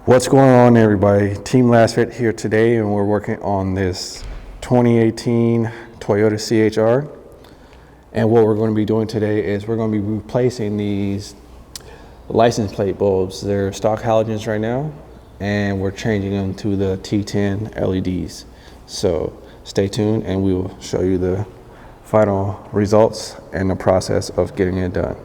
What's going on, everybody? Team Lasfit here today, and we're working on this 2018 Toyota CHR. And what we're going to be doing today is we're going to be replacing these license plate bulbs. They're stock halogens right now, and we're changing them to the T10 LEDs. So stay tuned, and we will show you the final results and the process of getting it done.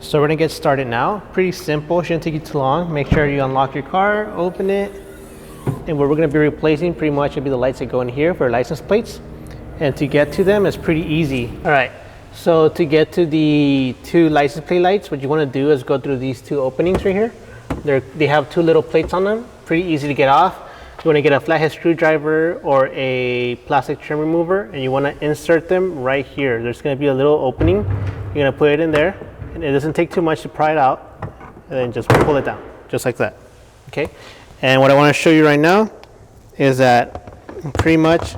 So we're gonna get started now. Pretty simple, shouldn't take you too long. Make sure you unlock your car, open it, and what we're gonna be replacing pretty much will be the lights that go in here for license plates. And to get to them is pretty easy. All right, so to get to the two license plate lights, what you wanna do is go through these two openings right here. They have two little plates on them, pretty easy to get off. You wanna get a flathead screwdriver or a plastic trim remover, and you wanna insert them right here. There's gonna be a little opening. You're gonna put it in there. And it doesn't take too much to pry it out, and then just pull it down, just like that, okay? And what I wanna show you right now is that pretty much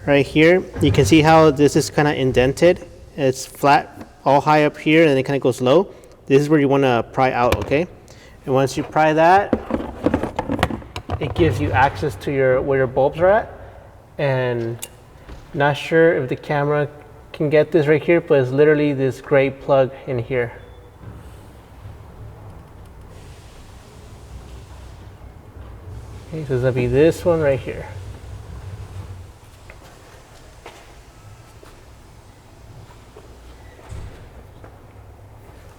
right here, you can see how this is kinda indented. It's flat, all high up here, and then it kinda goes low. This is where you wanna pry out, okay? And once you pry that, it gives you access to where your bulbs are at. And not sure if the camera can get this right here, but it's literally this gray plug in here. Okay, so that'll be this one right here.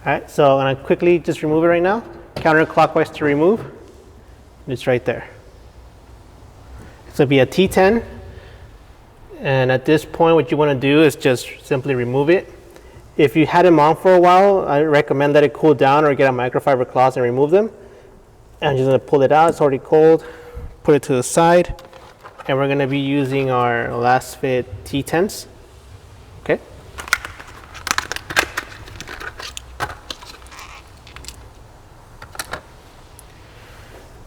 All right, so I'm gonna quickly just remove it right now. Counterclockwise to remove. It's right there. So it'll be a T10. And at this point, what you want to do is just simply remove it. If you had them on for a while, I recommend that it cool down or get a microfiber cloth and remove them. And I'm just going to pull it out. It's already cold. Put it to the side. And we're going to be using our Lasfit T10s. Okay.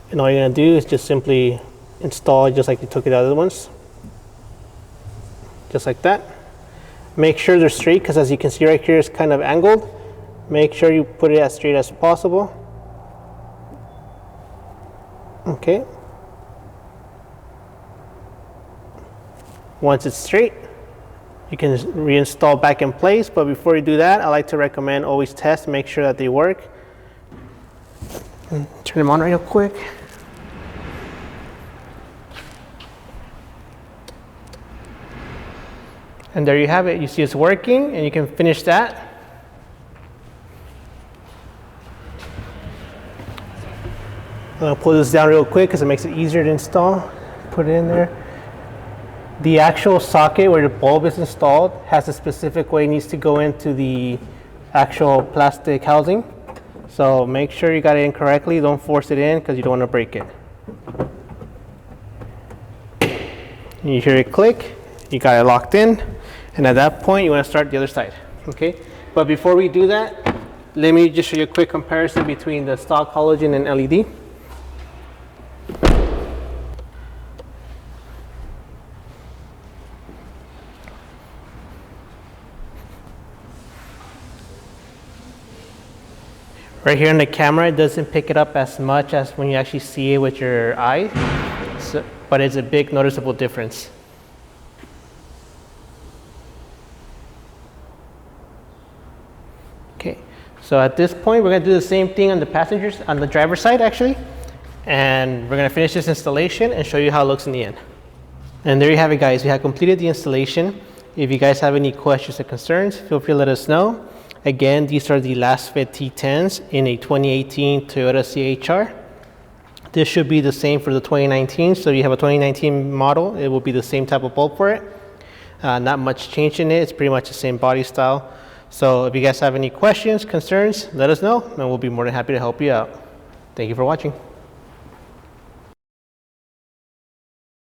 And all you're going to do is just simply install it just like you took the other ones. Just like that. Make sure they're straight, because as you can see right here, it's kind of angled. Make sure you put it as straight as possible. Okay. Once it's straight, you can reinstall back in place, but before you do that, I like to recommend always test, make sure that they work. Turn them on real quick. And there you have it. You see it's working, and you can finish that. I'm gonna pull this down real quick because it makes it easier to install. Put it in there. The actual socket where the bulb is installed has a specific way it needs to go into the actual plastic housing. So make sure you got it in correctly. Don't force it in because you don't want to break it. You hear it click. You got it locked in. And at that point, you want to start the other side, okay? But before we do that, let me just show you a quick comparison between the stock halogen and LED. Right here in the camera, it doesn't pick it up as much as when you actually see it with your eye, but it's a big noticeable difference. Okay, so at this point, we're gonna do the same thing on the driver's side actually, and we're gonna finish this installation and show you how it looks in the end. And there you have it, guys. We have completed the installation. If you guys have any questions or concerns, feel free to let us know. Again, these are the Lasfit T10s in a 2018 Toyota CHR. This should be the same for the 2019, so if you have a 2019 model, it will be the same type of bulb for it. Not much change in it. It's pretty much the same body style. So if you guys have any questions, concerns, let us know, and we'll be more than happy to help you out. Thank you for watching.